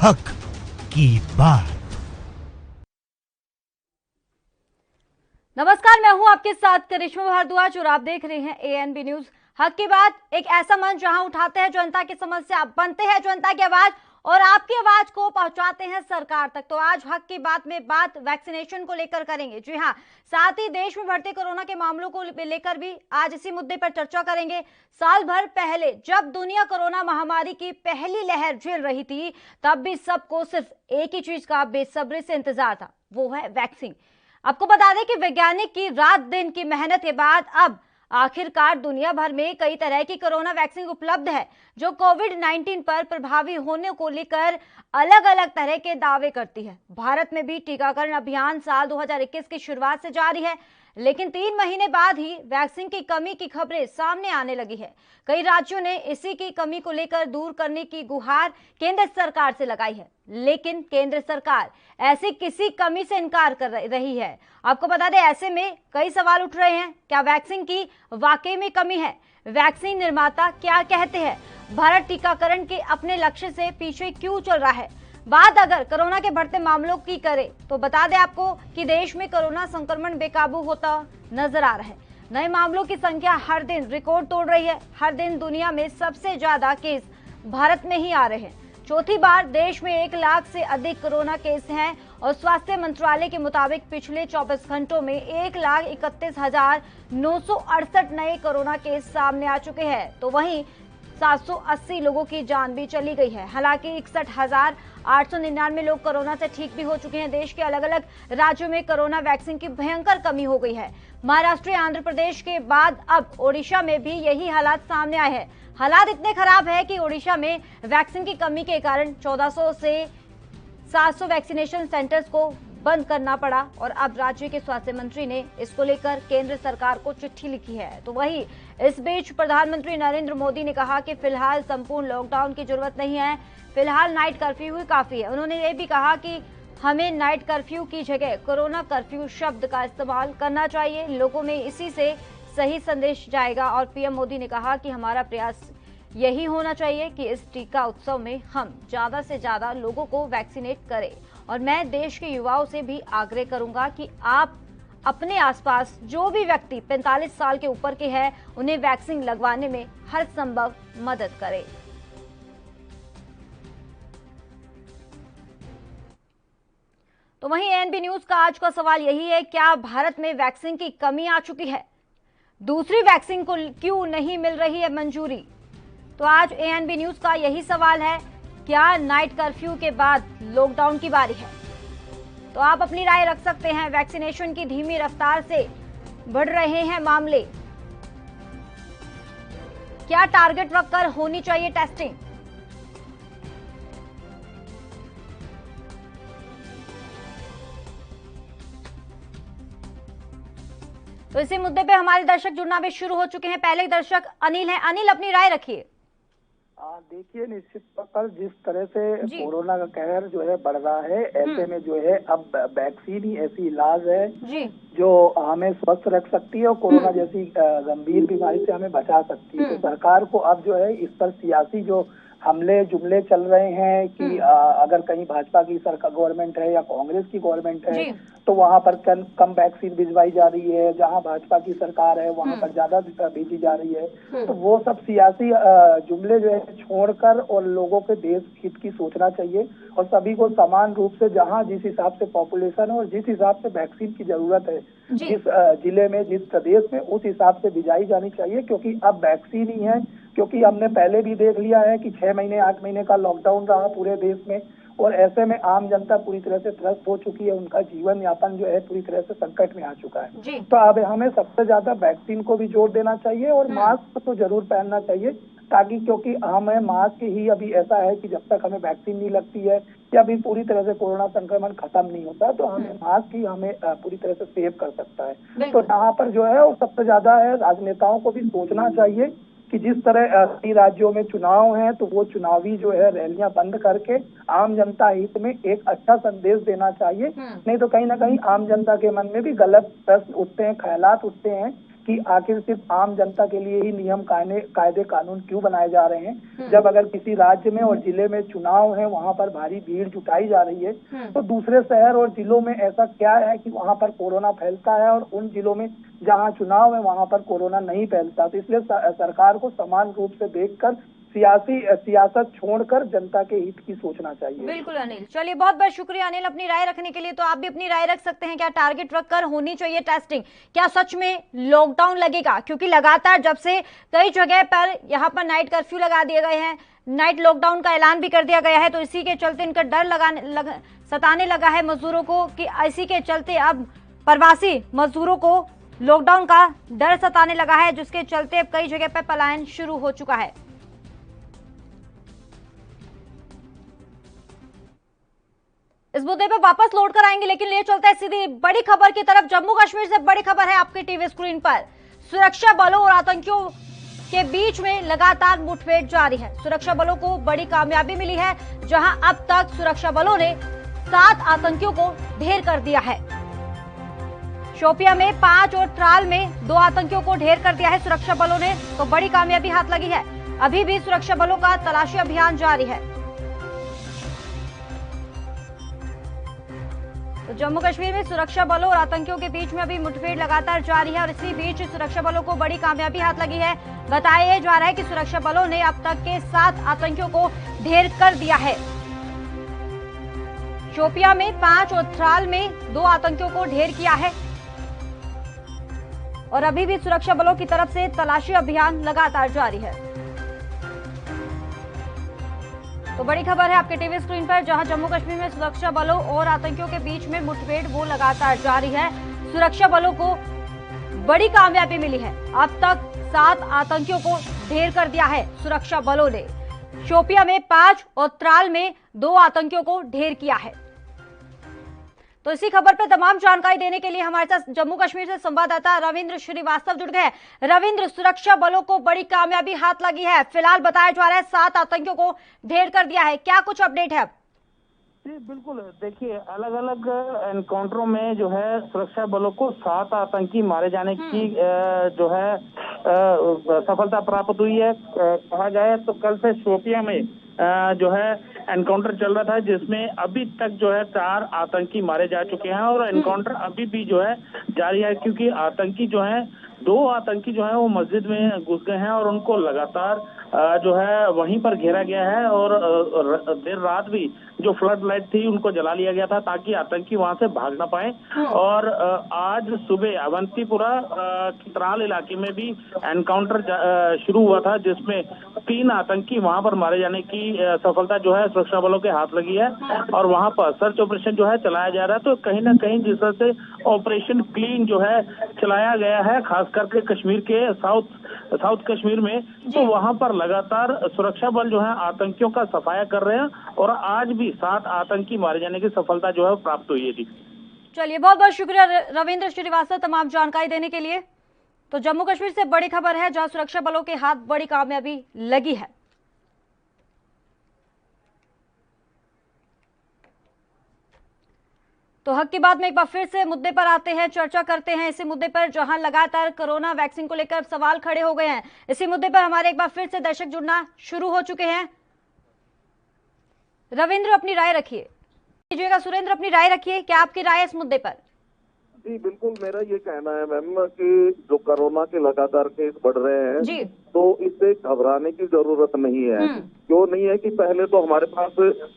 हक की बात। नमस्कार, मैं हूं आपके साथ करिश्मा भारद्वाज और आप देख रहे हैं एएनबी न्यूज। हक की बात, एक ऐसा मंच जहां उठाते हैं जनता की समस्या, बनते हैं जनता की आवाज और आपकी आवाज को पहुंचाते हैं सरकार तक। तो आज हक की बात में बात वैक्सीनेशन को लेकर करेंगे। जी हां, साथ ही देश में बढ़ते कोरोना के मामलों को लेकर भी आज इसी मुद्दे पर चर्चा करेंगे। साल भर पहले जब दुनिया कोरोना महामारी की पहली लहर झेल रही थी, तब भी सबको सिर्फ एक ही चीज का बेसब्री से इंतजार था, वो है वैक्सीन। आपको बता दें कि वैज्ञानिक की रात दिन की मेहनत के बाद अब आखिरकार दुनिया भर में कई तरह की कोरोना वैक्सीन उपलब्ध है, जो कोविड-19 पर प्रभावी होने को लेकर अलग अलग तरह के दावे करती है। भारत में भी टीकाकरण अभियान साल 2021 की शुरुआत से जारी है, लेकिन 3 महीने बाद ही वैक्सीन की कमी की खबरें सामने आने लगी है। कई राज्यों ने इसी की कमी को लेकर दूर करने की गुहार केंद्र सरकार से लगाई है, लेकिन केंद्र सरकार ऐसी किसी कमी से इनकार कर रही है। आपको बता दें, ऐसे में कई सवाल उठ रहे हैं, क्या वैक्सीन की वाकई में कमी है? वैक्सीन निर्माता क्या कहते हैं? भारत टीकाकरण के अपने लक्ष्य से पीछे क्यों चल रहा है? बात अगर कोरोना के बढ़ते मामलों की करें तो बता दें आपको कि देश में कोरोना संक्रमण बेकाबू होता नजर आ रहा है। नए मामलों की संख्या हर दिन रिकॉर्ड तोड़ रही है। हर दिन दुनिया में सबसे ज्यादा केस भारत में ही आ रहे हैं। चौथी बार देश में 1 लाख से अधिक कोरोना केस हैं और स्वास्थ्य मंत्रालय के मुताबिक पिछले 24 घंटों में 1,31,968 नए कोरोना केस सामने आ चुके हैं। तो वहीं 780 लोगों की जान भी चली गई है। हालांकि 61,899 लोग कोरोना से ठीक भी हो चुके हैं। देश के अलग अलग राज्यों में कोरोना वैक्सीन की भयंकर कमी हो गई है। महाराष्ट्र, आंध्र प्रदेश के बाद अब ओडिशा में भी यही हालात सामने आए हैं। हालात इतने खराब है कि ओडिशा में वैक्सीन की कमी के कारण 1400 से 700 वैक्सीनेशन सेंटर्स को बंद करना पड़ा और अब राज्य के स्वास्थ्य मंत्री ने इसको लेकर केंद्र सरकार को चिट्ठी लिखी है। तो वही इस बीच प्रधानमंत्री नरेंद्र मोदी ने कहा कि फिलहाल संपूर्ण लॉकडाउन की जरूरत नहीं है, फिलहाल नाइट कर्फ्यू ही काफी है। उन्होंने ये भी कहा कि हमें नाइट कर्फ्यू की जगह कोरोना कर्फ्यू शब्द का इस्तेमाल करना चाहिए, लोगों में इसी से सही संदेश जाएगा। और पीएम मोदी ने कहा कि हमारा प्रयास यही होना चाहिए कि इस टीका उत्सव में हम ज्यादा से ज्यादा लोगों को वैक्सीनेट करें। और मैं देश के युवाओं से भी आग्रह करूंगा कि आप अपने आसपास जो भी व्यक्ति 45 साल के ऊपर के हैं, उन्हें वैक्सीन लगवाने में हर संभव मदद करें। तो वहीं एएनबी न्यूज का आज का सवाल यही है, क्या भारत में वैक्सीन की कमी आ चुकी है? दूसरी वैक्सीन को क्यों नहीं मिल रही है मंजूरी? तो आज एएनबी न्यूज का यही सवाल है, क्या नाइट कर्फ्यू के बाद लॉकडाउन की बारी है? तो आप अपनी राय रख सकते हैं। वैक्सीनेशन की धीमी रफ्तार से बढ़ रहे हैं मामले, क्या टारगेट रखकर होनी चाहिए टेस्टिंग? तो इसी मुद्दे पे हमारे दर्शक जुड़ना भी शुरू हो चुके हैं। पहले दर्शक अनिल है। अनिल, अपनी राय रखिए। देखिए, निश्चित तौर पर जिस तरह से कोरोना का कहर जो है बढ़ रहा है, ऐसे में जो है अब वैक्सीन ही ऐसी इलाज है जो हमें स्वस्थ रख सकती है और कोरोना जैसी गंभीर बीमारी से हमें बचा सकती है। तो सरकार को अब जो है इस पर सियासी जो हमले जुमले चल रहे हैं कि अगर कहीं भाजपा की सरकार गवर्नमेंट है या कांग्रेस की गवर्नमेंट है तो वहां पर कम वैक्सीन भिजवाई जा रही है, जहां भाजपा की सरकार है वहां पर ज्यादा भेजी जा रही है। तो वो सब सियासी जुमले जो है छोड़कर और लोगों के देश हित की सोचना चाहिए और सभी को समान रूप से जहां जिस हिसाब से पॉपुलेशन है और जिस हिसाब से वैक्सीन की जरूरत है जिस जिले में जिस प्रदेश में, उस हिसाब से भिजाई जानी चाहिए। क्योंकि अब वैक्सीन ही है, क्योंकि हमने पहले भी देख लिया है कि 6 महीने 8 महीने का लॉकडाउन रहा पूरे देश में और ऐसे में आम जनता पूरी तरह से त्रस्त हो चुकी है, उनका जीवन यापन जो है पूरी तरह से संकट में आ चुका है। तो अब हमें सबसे ज्यादा वैक्सीन को भी जोर देना चाहिए और मास्क तो जरूर पहनना चाहिए, ताकि क्योंकि हमें मास्क ही अभी ऐसा है कि जब तक हमें वैक्सीन नहीं लगती है या अभी पूरी तरह से कोरोना संक्रमण खत्म नहीं होता तो हमें मास्क ही हमें पूरी तरह से सेव कर सकता है। तो यहाँ पर जो है वो सबसे ज्यादा है राजनेताओं को भी सोचना चाहिए कि जिस तरह कई राज्यों में चुनाव हैं तो वो चुनावी जो है रैलियां बंद करके आम जनता हित में एक अच्छा संदेश देना चाहिए। नहीं तो कहीं ना कहीं आम जनता के मन में भी गलत प्रश्न उठते हैं, ख्यालात उठते हैं कि आखिर सिर्फ आम जनता के लिए ही नियम कायदे कानून क्यों बनाए जा रहे हैं। जब अगर किसी राज्य में और जिले में चुनाव है, वहां पर भारी भीड़ जुटाई जा रही है, तो दूसरे शहर और जिलों में ऐसा क्या है कि वहां पर कोरोना फैलता है और उन जिलों में जहां चुनाव है वहां पर कोरोना नहीं फैलता। तो इसलिए सरकार को समान रूप से देखकर सियासत छोड़कर जनता के हित की सोचना चाहिए। बिल्कुल अनिल, चलिए बहुत बहुत शुक्रिया अनिल अपनी राय रखने के लिए। तो आप भी अपनी राय रख सकते हैं, क्या टारगेट रखकर होनी चाहिए टेस्टिंग? क्या सच में लॉकडाउन लगेगा? क्योंकि लगातार जब से कई जगह पर यहाँ पर नाइट कर्फ्यू लगा दिए गए हैं, नाइट लॉकडाउन का ऐलान भी कर दिया गया है, तो इसी के चलते इनका डर सताने लगा है मजदूरों को कि इसी के चलते अब प्रवासी मजदूरों को लॉकडाउन का डर सताने लगा है, जिसके चलते अब कई जगह पर पलायन शुरू हो चुका है। इस मुद्दे पर वापस लौट कर आएंगे, लेकिन ले चलते हैं सीधी बड़ी खबर की तरफ। जम्मू कश्मीर से बड़ी खबर है आपके टीवी स्क्रीन पर। सुरक्षा बलों और आतंकियों के बीच में लगातार मुठभेड़ जारी है। सुरक्षा बलों को बड़ी कामयाबी मिली है, जहां अब तक सुरक्षा बलों ने 7 आतंकियों को ढेर कर दिया है। शोपिया में 5 और त्राल में 2 आतंकियों को ढेर कर दिया है सुरक्षा बलों ने, तो बड़ी कामयाबी हाथ लगी है। अभी भी सुरक्षा बलों का तलाशी अभियान जारी है। तो जम्मू कश्मीर में सुरक्षा बलों और आतंकियों के बीच में अभी मुठभेड़ लगातार जारी है और इसी बीच सुरक्षा बलों को बड़ी कामयाबी हाथ लगी है। बताया जा रहा है कि सुरक्षा बलों ने अब तक के 7 आतंकियों को ढेर कर दिया है। शोपिया में 5 और त्राल में 2 आतंकियों को ढेर किया है और अभी भी सुरक्षा बलों की तरफ से तलाशी अभियान लगातार जारी है। तो बड़ी खबर है आपके टीवी स्क्रीन पर, जहां जम्मू कश्मीर में सुरक्षा बलों और आतंकियों के बीच में मुठभेड़ वो लगातार जारी है। सुरक्षा बलों को बड़ी कामयाबी मिली है। अब तक 7 आतंकियों को ढेर कर दिया है सुरक्षा बलों ने। शोपिया में 5 और त्राल में 2 आतंकियों को ढेर किया है। तो इसी खबर पर तमाम जानकारी देने के लिए हमारे साथ जम्मू कश्मीर से संवाददाता रविंद्र श्रीवास्तव जुड़ गए। रविंद्र, सुरक्षा बलों को बड़ी कामयाबी हाथ लगी है। फिलहाल बताया जा रहा है 7 आतंकियों को ढेर कर दिया है, क्या कुछ अपडेट है अब? जी बिल्कुल, देखिए अलग अलग एनकाउंटरों में जो है सुरक्षा बलों को 7 आतंकी मारे जाने की जो है सफलता प्राप्त हुई है। कहा जाए तो कल से शोपिया में जो है एनकाउंटर चल रहा था, जिसमें अभी तक जो है 4 आतंकी मारे जा चुके हैं और एनकाउंटर अभी भी जो है जारी है, क्योंकि आतंकी जो है 2 आतंकी जो है वो मस्जिद में घुस गए हैं और उनको लगातार जो है वहीं पर घेरा गया है और देर रात भी जो फ्लड लाइट थी उनको जला लिया गया था ताकि आतंकी वहां से भाग ना पाए। और आज सुबह अवंतीपुरा त्राल इलाके में भी एनकाउंटर शुरू हुआ था, जिसमें 3 आतंकी वहां पर मारे जाने की सफलता जो है सुरक्षा बलों के हाथ लगी है और वहां पर सर्च ऑपरेशन जो है चलाया जा रहा है। तो कहीं ना कहीं जिस तरह से ऑपरेशन क्लीन जो है चलाया गया है, खास करके कश्मीर के साउथ कश्मीर में, तो वहां पर लगातार सुरक्षा बल जो है आतंकियों का सफाया कर रहे हैं और आज भी 7 आतंकी मारे जाने की सफलता जो है प्राप्त हुई है। जी चलिए, बहुत बहुत शुक्रिया रविंद्र श्रीवास्तव तमाम जानकारी देने के लिए। तो जम्मू कश्मीर से बड़ी खबर है, जहां सुरक्षा बलों के हाथ बड़ी कामयाबी लगी है। तो हक की बात में एक बार फिर से मुद्दे पर आते हैं, चर्चा करते हैं इसी मुद्दे पर, जहां लगातार कोरोना वैक्सीन को लेकर सवाल खड़े हो गए हैं। इसी मुद्दे पर हमारे एक बार फिर से दर्शक जुड़ना शुरू हो चुके हैं। रविंद्र अपनी राय रखिए, कीजिएगा। सुरेंद्र अपनी राय रखिए, क्या आपकी राय है इस मुद्दे पर? जी बिल्कुल, मेरा ये कहना है मैम कि जो कोरोना के लगातार केस बढ़ रहे हैं जी, तो इससे घबराने की जरूरत नहीं है। क्यों नहीं है कि पहले तो हमारे पास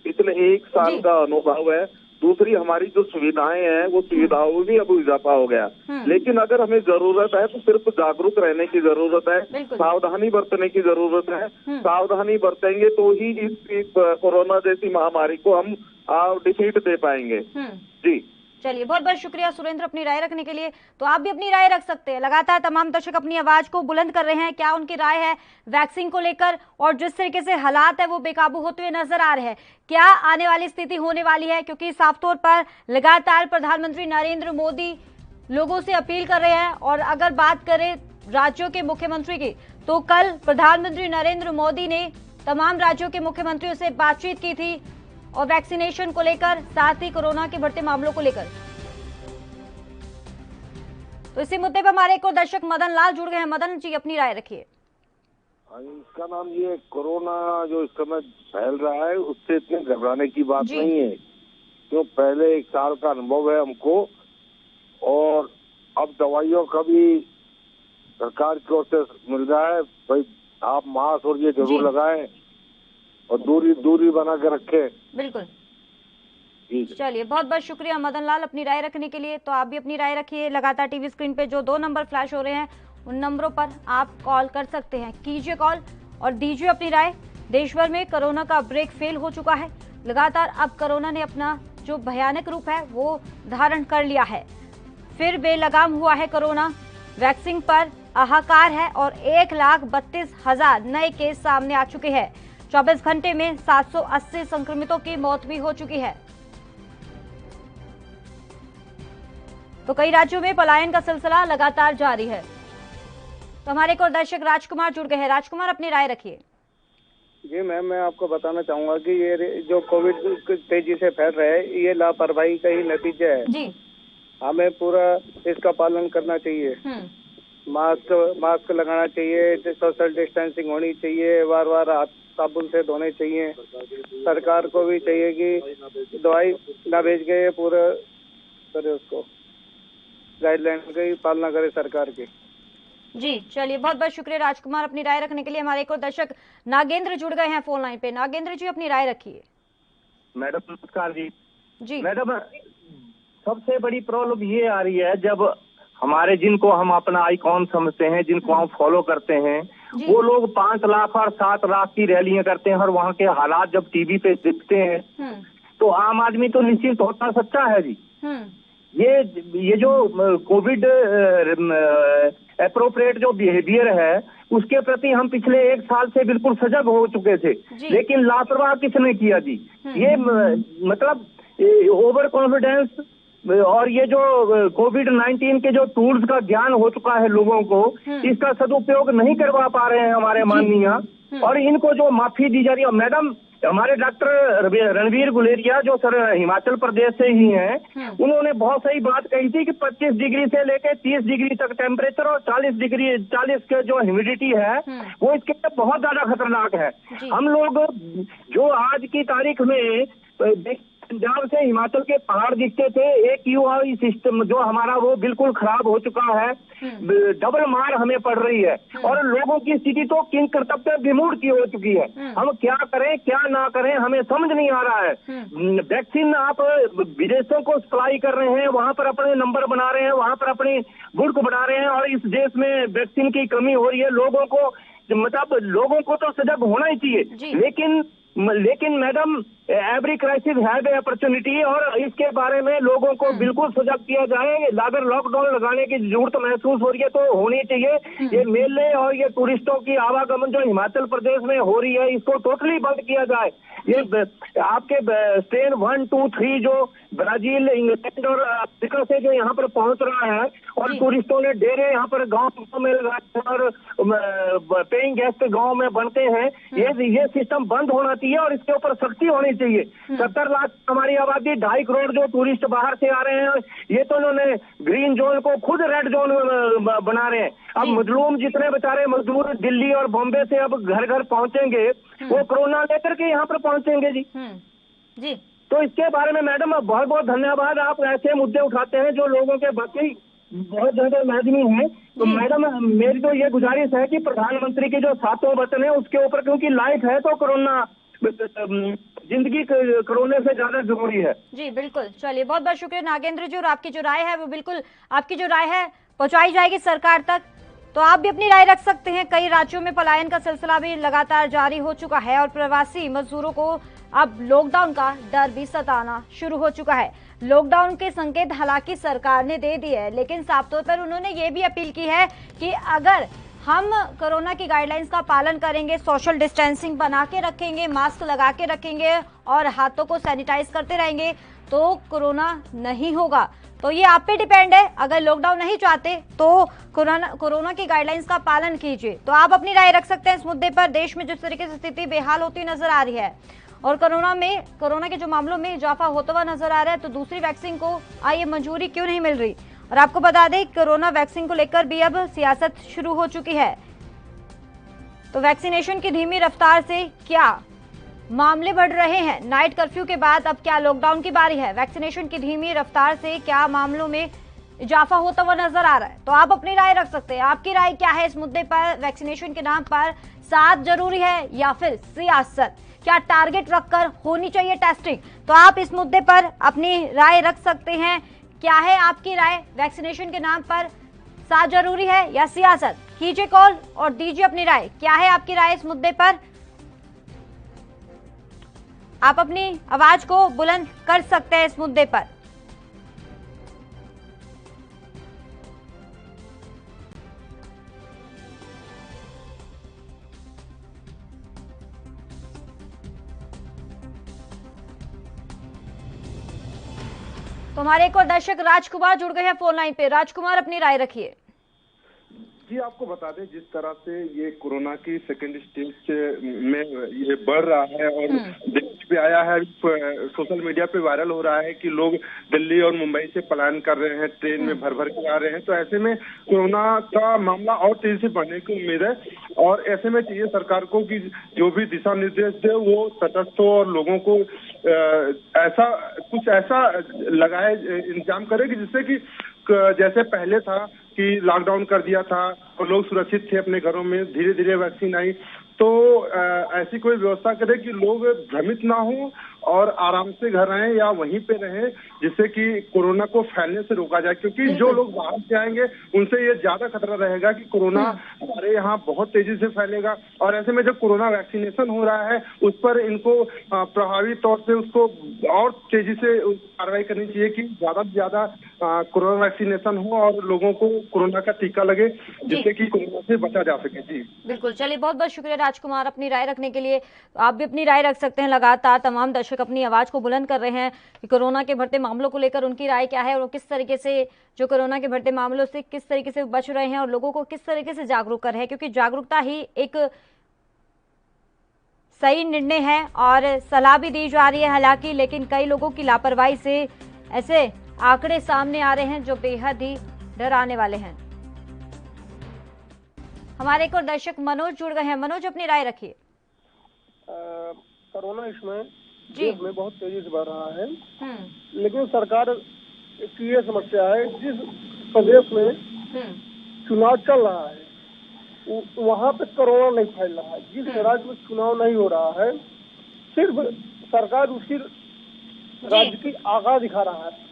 पिछले 1 साल का अनुभव है, दूसरी हमारी जो सुविधाएं हैं वो सुविधाओं में भी अब इजाफा हो गया। लेकिन अगर हमें जरूरत है तो सिर्फ जागरूक रहने की जरूरत है, सावधानी बरतने की जरूरत है। सावधानी बरतेंगे तो ही इस कोरोना जैसी महामारी को हम डिफीट दे पाएंगे। जी चलिए, बहुत बहुत शुक्रिया सुरेंद्र अपनी राय रखने के लिए। तो आप भी अपनी राय रख सकते हैं। लगातार तमाम दर्शक अपनी आवाज को बुलंद कर रहे हैं, क्या उनकी राय है वैक्सीन को लेकर, और जिस तरीके से हालात है वो बेकाबू होते हुए नजर आ रहे हैं, क्या आने वाली स्थिति होने वाली है? क्योंकि साफ तौर पर लगातार प्रधानमंत्री नरेंद्र मोदी लोगों से अपील कर रहे हैं। और अगर बात करें राज्यों के मुख्यमंत्री की, तो कल प्रधानमंत्री नरेंद्र मोदी ने तमाम राज्यों के मुख्यमंत्रियों से बातचीत की थी और वैक्सीनेशन को लेकर, साथ ही कोरोना के बढ़ते मामलों को लेकर। तो इसी मुद्दे पर हमारे एक और दर्शक मदन लाल जुड़ गए हैं। मदन जी, अपनी राय रखिए। इसका नाम ये कोरोना जो इस समय फैल रहा है उससे इतने घबराने की बात नहीं है, क्यों पहले 1 साल का अनुभव है हमको, और अब दवाइयों का भी सरकार की ओर से मिल रहा है। भाई आप मास्क और ये जरूर लगाएं और दूरी बना के रखें। बिल्कुल, चलिए बहुत बहुत शुक्रिया मदन लाल अपनी राय रखने के लिए। तो आप भी अपनी राय रखिए। लगातार टीवी स्क्रीन पे जो 2 नंबर फ्लैश हो रहे हैं उन नंबरों पर आप कॉल कर सकते हैं, कीजिए कॉल और दीजिए अपनी राय। देश भर में कोरोना का ब्रेक फेल हो चुका है। लगातार अब कोरोना ने अपना जो भयानक रूप है वो धारण कर लिया है। फिर बेलगाम हुआ है कोरोना। वैक्सीन पर हाहाकार है और 1,32,000 नए केस सामने आ चुके हैं। 24 घंटे में 780 संक्रमितों की मौत भी हो चुकी है। तो कई राज्यों में पलायन का सिलसिला लगातार जारी है। तो हमारे एक और दर्शक राजकुमार जुड़ गए हैं। राजकुमार, अपनी राय रखिए। जी मैम, मैं आपको बताना चाहूंगा कि ये जो कोविड तेजी से फैल रहा है ये लापरवाही का ही नतीजा है जी। हमें पूरा इसका पालन करना चाहिए। मास्क लगाना चाहिए, सोशल डिस्टेंसिंग होनी चाहिए, बार बार हाथ साबुन से धोने चाहिए। सरकार को भी चाहिए कि दवाई ना भेज के पूरा करे, उसको गाइडलाइन की पालना करे सरकार की। जी चलिए, बहुत बहुत शुक्रिया राजकुमार अपनी राय रखने के लिए। हमारे एक और दर्शक नागेंद्र जुड़ गए हैं फोन लाइन पे। नागेंद्र जी, अपनी राय रखिए। मैडम नमस्कार जी। जी मैडम, सबसे बड़ी प्रॉब्लम ये आ रही है जब हमारे जिनको हम अपना आइकॉन समझते हैं, जिनको हम फॉलो करते हैं, वो लोग 5 लाख और 7 लाख की रैलियां करते हैं और वहाँ के हालात जब टीवी पे दिखते हैं तो आम आदमी तो निश्चित होता सच्चा है जी। ये जो कोविड एप्रोप्रिएट जो बिहेवियर है उसके प्रति हम पिछले 1 साल से बिल्कुल सजग हो चुके थे, लेकिन लापरवाह किसने किया जी। ये मतलब ओवर कॉन्फिडेंस और ये जो कोविड-19 के जो टूल्स का ज्ञान हो चुका है लोगों को, इसका सदुपयोग नहीं करवा पा रहे हैं हमारे माननीय, और इनको जो माफी दी जा रही है। मैडम, हमारे डॉक्टर रणवीर गुलेरिया जो सर हिमाचल प्रदेश से ही हैं, उन्होंने बहुत सही बात कही थी कि 25 डिग्री से लेकर 30 डिग्री तक टेम्परेचर और 40 के जो ह्यूमिडिटी है वो इसके लिए बहुत ज्यादा खतरनाक है। हम लोग जो आज की तारीख में पंजाब से हिमाचल के पहाड़ दिखते थे, एक यूआई सिस्टम जो हमारा वो बिल्कुल खराब हो चुका है, डबल मार हमें पड़ रही है और लोगों की स्थिति तो किंग कर्तव्य विमूढ़ की हो चुकी है। हम क्या करें क्या ना करें हमें समझ नहीं आ रहा है। वैक्सीन आप विदेशों को सप्लाई कर रहे हैं, वहां पर अपने नंबर बना रहे हैं, वहां पर अपनी बुर्क बना रहे हैं और इस देश में वैक्सीन की कमी हो रही है। लोगों को मतलब लोगों को तो सजग होना ही चाहिए, लेकिन madam every crisis have a opportunity, और इसके बारे में लोगों को बिल्कुल सजग किया जाए। अगर लॉकडाउन लगाने की जरूरत महसूस हो रही है तो होनी चाहिए। ये मेले और ये टूरिस्टों की आवागमन जो हिमाचल प्रदेश में हो रही है इसको टोटली बंद किया जाए। ये आपके स्ट्रेन 1, 2, 3 जो ब्राजील, इंग्लैंड और अफ्रीका से जो यहाँ पर पहुंच रहा है और टूरिस्टों ने डेरे यहाँ पर गाँव में लगाए और पेइंग गेस्ट गाँव में बनते हैं, ये सिस्टम बंद होना चाहिए और इसके ऊपर सख्ती होनी चाहिए। 70 लाख हमारी आबादी, 2.5 करोड़ जो टूरिस्ट बाहर से आ रहे हैं, ये तो उन्होंने ग्रीन जोन को खुद रेड जोन बना रहे हैं। अब मजलूम जितने बेचारे मजदूर दिल्ली और बॉम्बे से अब घर घर पहुंचेंगे, वो कोरोना लेकर के यहाँ पर पहुंचेंगे जी। तो इसके बारे में मैडम बहुत बहुत धन्यवाद, आप ऐसे मुद्दे उठाते हैं जो लोगों के बाकी बहुत ज्यादा लाजमी है। तो मैडम मेरी तो ये गुजारिश है कि प्रधानमंत्री के जो 7 वचन है उसके ऊपर, क्योंकि लाइफ है तो कोरोना जिंदगी कोरोना से ज्यादा जरूरी है जी। बिल्कुल, चलिए बहुत बहुत शुक्रिया नागेंद्र जी, और आपकी जो राय है वो बिल्कुल आपकी जो राय है पहुंचाई जाएगी सरकार तक। तो आप भी अपनी राय रख सकते हैं। कई राज्यों में पलायन का सिलसिला भी लगातार जारी हो चुका है और प्रवासी मजदूरों को अब लॉकडाउन का डर भी सताना शुरू हो चुका है। लॉकडाउन के संकेत हालांकि सरकार ने दे दिए है, लेकिन साफ तौर पर उन्होंने ये भी अपील की है कि अगर हम कोरोना की गाइडलाइंस का पालन करेंगे, सोशल डिस्टेंसिंग बना के रखेंगे, मास्क लगा के रखेंगे और हाथों को सैनिटाइज करते रहेंगे तो कोरोना नहीं होगा। तो ये आप पे डिपेंड है। अगर लॉकडाउन नहीं चाहते तो कोरोना की गाइडलाइंस का पालन कीजिए। तो आप अपनी राय रख सकते हैं इस मुद्दे पर। देश में जिस तरीके से स्थिति बेहाल होती नजर आ रही है और कोरोना के जो मामलों में इजाफा होता हुआ नजर आ रहा है, तो दूसरी वैक्सीन को आइए मंजूरी क्यों नहीं मिल रही। और आपको बता दें कोरोना वैक्सीन को लेकर भी अब सियासत शुरू हो चुकी है। तो वैक्सीनेशन की धीमी रफ्तार से क्या मामले बढ़ रहे हैं? नाइट कर्फ्यू के बाद अब क्या लॉकडाउन की बारी है? वैक्सीनेशन की धीमी रफ्तार से क्या मामलों में इजाफा होता हुआ नजर आ रहा है? तो आप अपनी राय रख सकते हैं। आपकी राय क्या है इस मुद्दे पर? वैक्सीनेशन के नाम पर साथ जरूरी है या फिर सियासत? क्या टारगेट रखकर होनी चाहिए टेस्टिंग? तो आप इस मुद्दे पर अपनी राय रख सकते हैं। क्या है आपकी राय? वैक्सीनेशन के नाम पर साथ जरूरी है या सियासत? कीजिए कॉल और दीजिए अपनी राय। क्या है आपकी राय इस मुद्दे पर? आप अपनी आवाज को बुलंद कर सकते हैं इस मुद्दे पर। तो हमारे एक और दर्शक राजकुमार जुड़ गए हैं फोन लाइन पे। राजकुमार अपनी राय रखिए। जी, आपको बता दें जिस तरह से ये कोरोना की सेकेंड स्टेज में ये बढ़ रहा है और देश पे आया है, सोशल मीडिया पे वायरल हो रहा है कि लोग दिल्ली और मुंबई से पलायन कर रहे हैं, ट्रेन में भर भर के आ रहे हैं। तो ऐसे में कोरोना का मामला और तेजी से बढ़ने की उम्मीद है और ऐसे में चाहिए सरकार को कि जो भी दिशा निर्देश दे वो तटस्थ हो और लोगों को ऐसा लगाए, इंतजाम करे कि जिससे कि जैसे पहले था कि लॉकडाउन कर दिया था और लोग सुरक्षित थे अपने घरों में, धीरे धीरे वैक्सीन आई, तो ऐसी कोई व्यवस्था करे कि लोग भ्रमित ना हो और आराम से घर रहें या वहीं पे रहें, जिससे कि कोरोना को फैलने से रोका जाए। क्योंकि जो लोग बाहर से आएंगे उनसे ये ज्यादा खतरा रहेगा कि कोरोना हमारे यहाँ बहुत तेजी से फैलेगा। और ऐसे में जब कोरोना वैक्सीनेशन हो रहा है उस पर इनको प्रभावी तौर से उसको और तेजी से कार्रवाई करनी चाहिए कि ज्यादा से ज्यादा कोरोना वैक्सीनेशन हो और लोगों को कोरोना का टीका लगे, जिससे कि कोरोना से बचा जा सके। जी बिल्कुल, चलिए बहुत बहुत शुक्रिया राजकुमार अपनी राय रखने के लिए। आप भी अपनी राय रख सकते हैं। लगातार तमाम दर्शक अपनी आवाज को बुलंद कर रहे हैं कि कोरोना के बढ़ते मामलों को लेकर उनकी राय क्या है और किस तरीके से जो कोरोना के बढ़ते मामलों से किस तरीके से बच रहे हैं और लोगों को किस तरीके से जागरूक कर रहे हैं, क्योंकि जागरूकता ही एक सही निर्णय है और सलाह भी दी जा रही है हालांकि, लेकिन कई लोगों की लापरवाही से ऐसे आंकड़े सामने आ रहे हैं जो बेहद ही डराने वाले हैं। हमारे एक और दर्शक मनोज जुड़ गए हैं। मनोज अपनी राय रखिए। कोरोना इसमें देश में बहुत तेजी से बढ़ रहा है, लेकिन सरकार की ये समस्या है जिस प्रदेश में चुनाव चल रहा है वहाँ पे कोरोना नहीं फैल रहा है। जिस राज्य में चुनाव नहीं हो रहा है सिर्फ सरकार उसी राज्य की आगाह दिखा रहा है।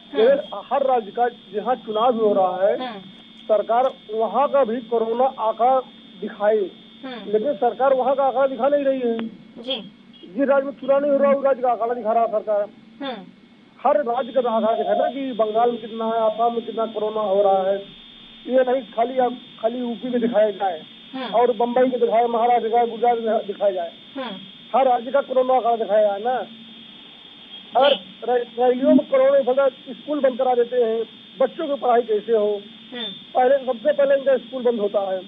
हर राज्य का जहाँ चुनाव हो रहा है सरकार वहाँ का भी कोरोना आंकड़ा दिखाए, लेकिन सरकार वहाँ का आंकड़ा दिखा नहीं रही है। जिस राज्य में चुनाव नहीं हो रहा उस राज्य का आंकड़ा दिखा रहा है सरकार। हर राज्य का आंकड़ा दिखा ना कि बंगाल में कितना है, आसाम में कितना कोरोना हो रहा है। ये नहीं खाली यूपी में दिखाया जाए और बम्बई में दिखाया, महाराष्ट्र दिखाया, गुजरात में दिखाया जाए। हर राज्य का कोरोना आंकड़ा दिखाया जाए ना। अगर रैलियों में कोरोना स्कूल बंद करा देते हैं, बच्चों की पढ़ाई कैसे हो? पहले सबसे पहले इनका स्कूल बंद होता है।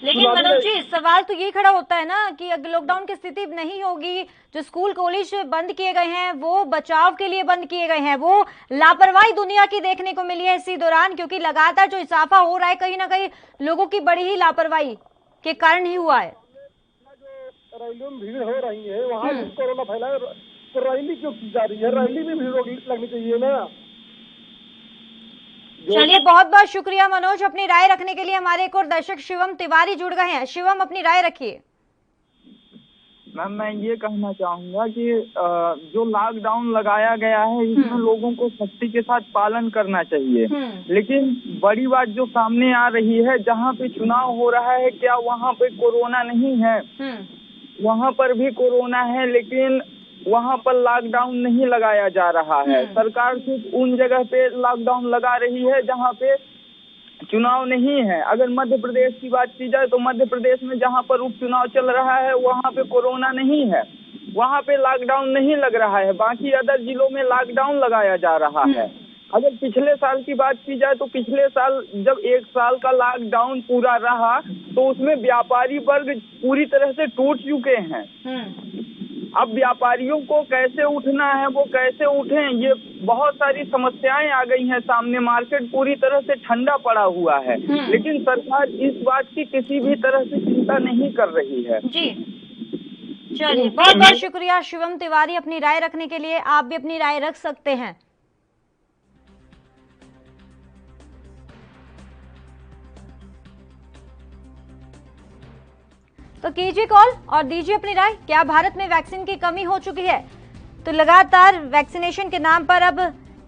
लेकिन मनोज जी सवाल तो ये खड़ा होता है ना कि अगर लॉकडाउन की स्थिति नहीं होगी, जो स्कूल कॉलेज बंद किए गए हैं वो बचाव के लिए बंद किए गए हैं, वो लापरवाही दुनिया की देखने को मिली है इसी दौरान, क्योंकि लगातार जो इजाफा हो रहा है कहीं ना कहीं लोगों की बड़ी ही लापरवाही के कारण ही हुआ है। जो रैलियों में भीड़ हो रही है वहाँ कोरोना फैला है, तो रैली क्यों की जा रही है? रैली में भीड़ लगनी चाहिए ना। चलिए बहुत बहुत शुक्रिया मनोज अपनी राय रखने के लिए। हमारे एक और दर्शक शिवम तिवारी जुड़ गए हैं। शिवम अपनी राय रखिए। मैम मैं ये कहना चाहूंगा कि जो लॉकडाउन लगाया गया है इसमें लोगों को सख्ती के साथ पालन करना चाहिए, लेकिन बड़ी बात जो सामने आ रही है जहाँ पे चुनाव हो रहा है क्या वहाँ पे कोरोना नहीं है? वहाँ पर भी कोरोना है लेकिन वहाँ पर लॉकडाउन नहीं लगाया जा रहा है। सरकार सिर्फ उन जगह पे लॉकडाउन लगा रही है जहाँ पे चुनाव नहीं है। अगर मध्य प्रदेश की बात की जाए तो मध्य प्रदेश में जहाँ पर उपचुनाव चल रहा है वहाँ पे कोरोना नहीं है, वहाँ पे लॉकडाउन नहीं लग रहा है। बाकी अदर जिलों में लॉकडाउन लगाया जा रहा है। अगर पिछले साल की बात की जाए तो पिछले साल जब 1 साल का लॉकडाउन पूरा रहा तो उसमें व्यापारी वर्ग पूरी तरह से टूट चुके हैं। अब व्यापारियों को कैसे उठना है, वो कैसे उठें, ये बहुत सारी समस्याएं आ गई हैं सामने। मार्केट पूरी तरह से ठंडा पड़ा हुआ है, लेकिन सरकार इस बात की किसी भी तरह से चिंता नहीं कर रही है। जी चलिए, बहुत बहुत शुक्रिया शिवम तिवारी अपनी राय रखने के लिए। आप भी अपनी राय रख सकते हैं। तो कीजिए कॉल और दीजिए अपनी राय। क्या भारत में वैक्सीन की कमी हो चुकी है? तो लगातार वैक्सीनेशन के नाम पर अब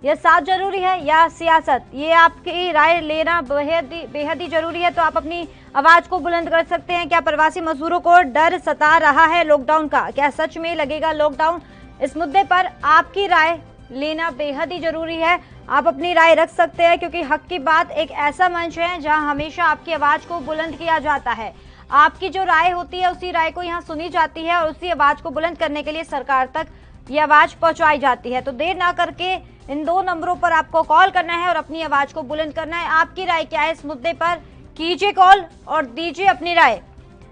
यह साथ जरूरी है या सियासत, ये आपकी राय लेना बेहद ही जरूरी है। तो आप अपनी आवाज को बुलंद कर सकते हैं। क्या प्रवासी मजदूरों को डर सता रहा है लॉकडाउन का? क्या सच में लगेगा लॉकडाउन? इस मुद्दे पर आपकी राय लेना बेहद ही जरूरी है। आप अपनी राय रख सकते हैं, क्योंकि हक की बात एक ऐसा मंच है जहां हमेशा आपकी आवाज को बुलंद किया जाता है। आपकी जो राय होती है उसी राय को यहाँ सुनी जाती है और उसी आवाज को बुलंद करने के लिए सरकार तक ये आवाज पहुंचाई जाती है। तो देर ना करके इन 2 नंबरों पर आपको कॉल करना है और अपनी आवाज को बुलंद करना है। आपकी राय क्या है इस मुद्दे पर? कीजिए कॉल और दीजिए अपनी राय।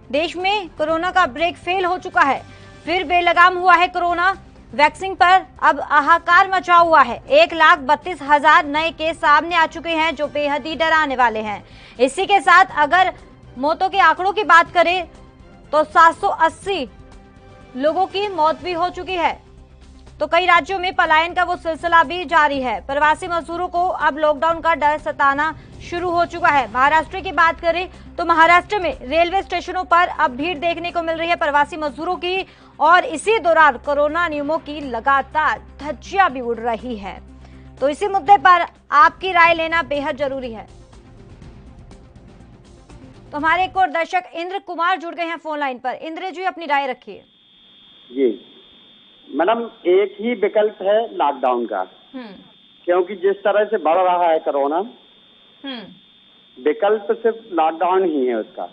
देश में कोरोना का ब्रेक फेल हो चुका है, फिर बेलगाम हुआ है कोरोना। वैक्सीन पर अब हाहाकार मचा हुआ है। 1,32,000 नए केस सामने आ चुके हैं, जो बेहद ही डराने वाले हैं। इसी के साथ अगर मौतों के आंकड़ों की बात करें तो 780 लोगों की मौत भी हो चुकी है। तो कई राज्यों में पलायन का वो सिलसिला भी जारी है। प्रवासी मजदूरों को अब लॉकडाउन का डर सताना शुरू हो चुका है। महाराष्ट्र की बात करें तो महाराष्ट्र में रेलवे स्टेशनों पर अब भीड़ देखने को मिल रही है प्रवासी मजदूरों की, और इसी दौरान कोरोना नियमों की लगातार धज्जियां भी उड़ रही है। तो इसी मुद्दे पर आपकी राय लेना बेहद जरूरी है। तो हमारे एक और दर्शक इंद्र कुमार जुड़ गए हैं फोन लाइन पर। इंद्र जी अपनी राय रखिए। जी मैडम, एक ही विकल्प है लॉकडाउन का, क्योंकि जिस तरह से बढ़ रहा है कोरोना, विकल्प सिर्फ लॉकडाउन ही है उसका।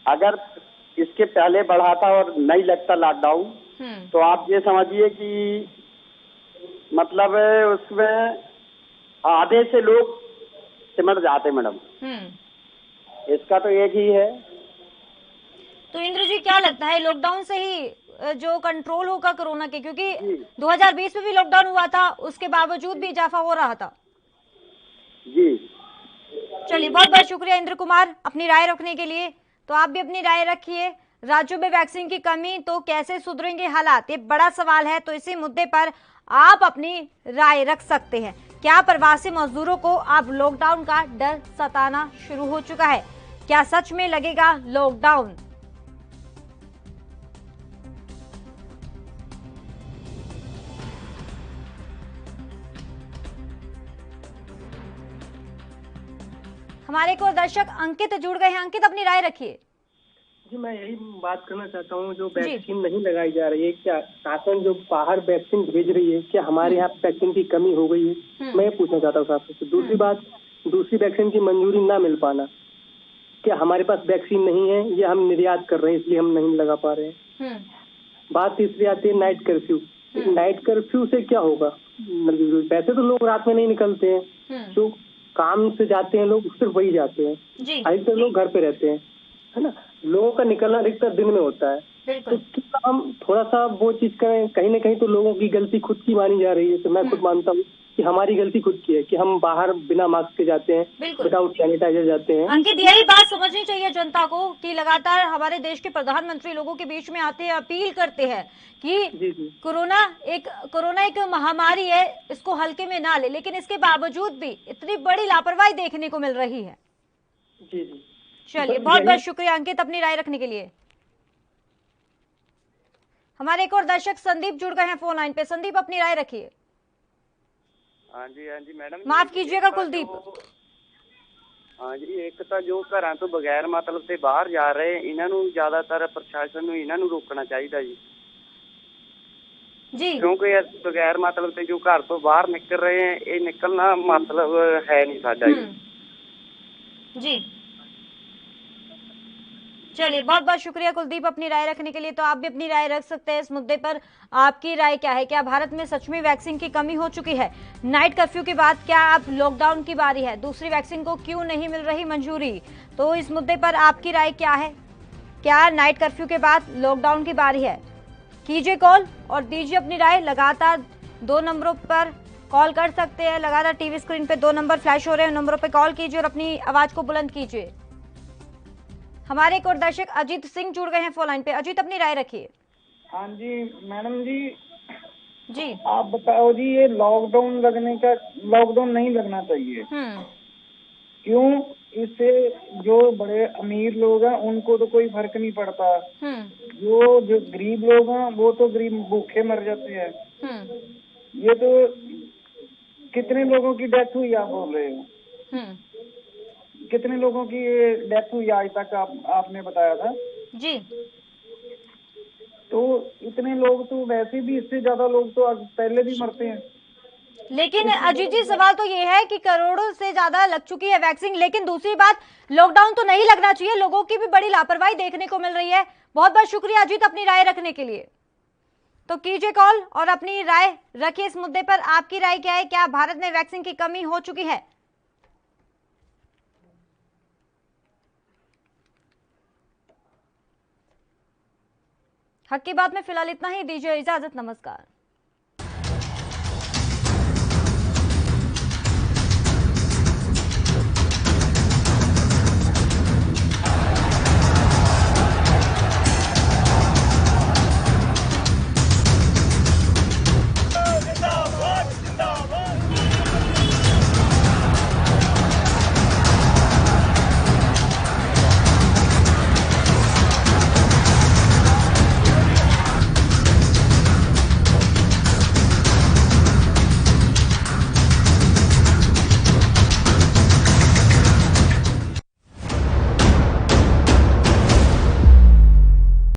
अगर इसके पहले बढ़ा था और नहीं लगता लॉकडाउन, तो आप ये समझिए कि मतलब उसमें आधे से लोग सिमट जाते मैडम। इसका तो एक ही है। तो इंद्र जी क्या लगता है, लॉकडाउन से ही जो कंट्रोल होगा कोरोना के? क्योंकि 2020 में भी लॉकडाउन हुआ था, उसके बावजूद भी इजाफा हो रहा था। जी चलिए, बहुत बहुत शुक्रिया इंद्र कुमार अपनी राय रखने के लिए। तो आप भी अपनी राय रखिए। राज्यों में वैक्सीन की कमी, तो कैसे सुधरेंगे हालात, ये बड़ा सवाल है। तो इसी मुद्दे पर आप अपनी राय रख सकते हैं। क्या प्रवासी मजदूरों को अब लॉकडाउन का डर सताना शुरू हो चुका है? क्या सच में लगेगा लॉकडाउन? हमारे एक और दर्शक अंकित जुड़ गए हैं। अंकित अपनी राय रखिए। जी मैं यही बात करना चाहता हूँ, जो वैक्सीन नहीं लगाई जा रही है, क्या शासन जो बाहर वैक्सीन भेज रही है, क्या हमारे यहाँ वैक्सीन की कमी हो गई है? मैं ये पूछना चाहता हूँ साहब से। दूसरी बात, दूसरी वैक्सीन की मंजूरी ना मिल पाना, क्या हमारे पास वैक्सीन नहीं है, ये हम निर्यात कर रहे हैं इसलिए हम नहीं लगा पा रहे हैं? बात तीसरी आती है नाइट कर्फ्यू। नाइट कर्फ्यू से क्या होगा? वैसे तो लोग रात में नहीं निकलते हैं, जो काम से जाते हैं लोग सिर्फ वही जाते हैं, अधिकतर लोग घर पे रहते हैं, है ना। लोगों का निकलना अधिकतर दिन में होता है। तो क्या हम थोड़ा सा वो चीज करें? कहीं ना कहीं तो लोगों की गलती खुद की मानी जा रही है। तो मैं खुद मानता हूँ कि हमारी गलती खुद की है कि हम बाहर बिना मास्क के जाते हैं, विदाउट सैनिटाइजर जाते हैं। अंकित, यही बात समझनी चाहिए जनता को कि लगातार हमारे देश के प्रधानमंत्री लोगों के बीच में आते हैं, अपील करते हैं कि कोरोना एक महामारी है, इसको हल्के में ना ले, लेकिन इसके बावजूद भी इतनी बड़ी लापरवाही देखने को मिल रही है। जी जी चलिए, बहुत बहुत शुक्रिया अंकित अपनी राय रखने के लिए। हमारे एक और दर्शक संदीप जुड़ गए हैं फोन लाइन पे। संदीप अपनी राय रखिए। हाँ जी मैडम, माफ कीजिएगा कुलदीप। हाँ जी, एक तो जो घरां तो बगैर मतलब से बाहर जा रहे, इन्हां नूं ज्यादातर प्रशासन नूं इन्हां नूं रोकना चाहिए जी, क्योंकि बगैर मतलब से जो घर तो बाहर निकल रहे हैं, ये निकलना मतलब है नहीं साडा जी। चलिए, बहुत बहुत शुक्रिया कुलदीप अपनी राय रखने के लिए। तो आप भी अपनी राय रख सकते हैं इस मुद्दे पर। आपकी राय क्या है? क्या भारत में सच में वैक्सीन की कमी हो चुकी है? नाइट कर्फ्यू के बाद क्या अब लॉकडाउन की बारी है? दूसरी वैक्सीन को क्यों नहीं मिल रही मंजूरी? तो इस मुद्दे पर आपकी राय क्या है? क्या नाइट कर्फ्यू के बाद लॉकडाउन की बारी है? कीजिए कॉल और दीजिए अपनी राय। लगातार 2 नंबरों पर कॉल कर सकते हैं। लगातार टीवी स्क्रीन पे 2 नंबर फ्लैश हो रहे हैं, उन नंबरों पे कॉल कीजिए और अपनी आवाज को बुलंद कीजिए। हमारे एक और दर्शक अजीत सिंह जुड़ गए हैं फोन लाइन पे। अजीत, अपनी राय रखिए। हाँ जी मैडम जी आप बताओ जी, ये लॉकडाउन नहीं लगना चाहिए। क्यों? इससे जो बड़े अमीर लोग हैं उनको तो कोई फर्क नहीं पड़ता, जो गरीब लोग हैं वो तो गरीब भूखे मर जाते हैं। ये तो कितने लोगों की डेथ हुई आप बोल रहे हो? कितने लोगों की डेथ हुई आज तक आपने बताया था जी? तो इतने लोग तो वैसे भी, इससे ज्यादा लोग तो पहले भी मरते हैं। लेकिन अजीत जी, सवाल तो ये है कि करोड़ों से ज्यादा लग चुकी है वैक्सीन, लेकिन दूसरी बात लॉकडाउन तो नहीं लगना चाहिए। लोगों की भी बड़ी लापरवाही देखने को मिल रही है। बहुत बहुत शुक्रिया अजीत अपनी राय रखने के लिए। तो कीजिए कॉल और अपनी राय रखिए इस मुद्दे पर। आपकी राय क्या है? क्या भारत में वैक्सीन की कमी हो चुकी है? हक की बात में फिलहाल इतना ही। दीजिए इजाजत, नमस्कार।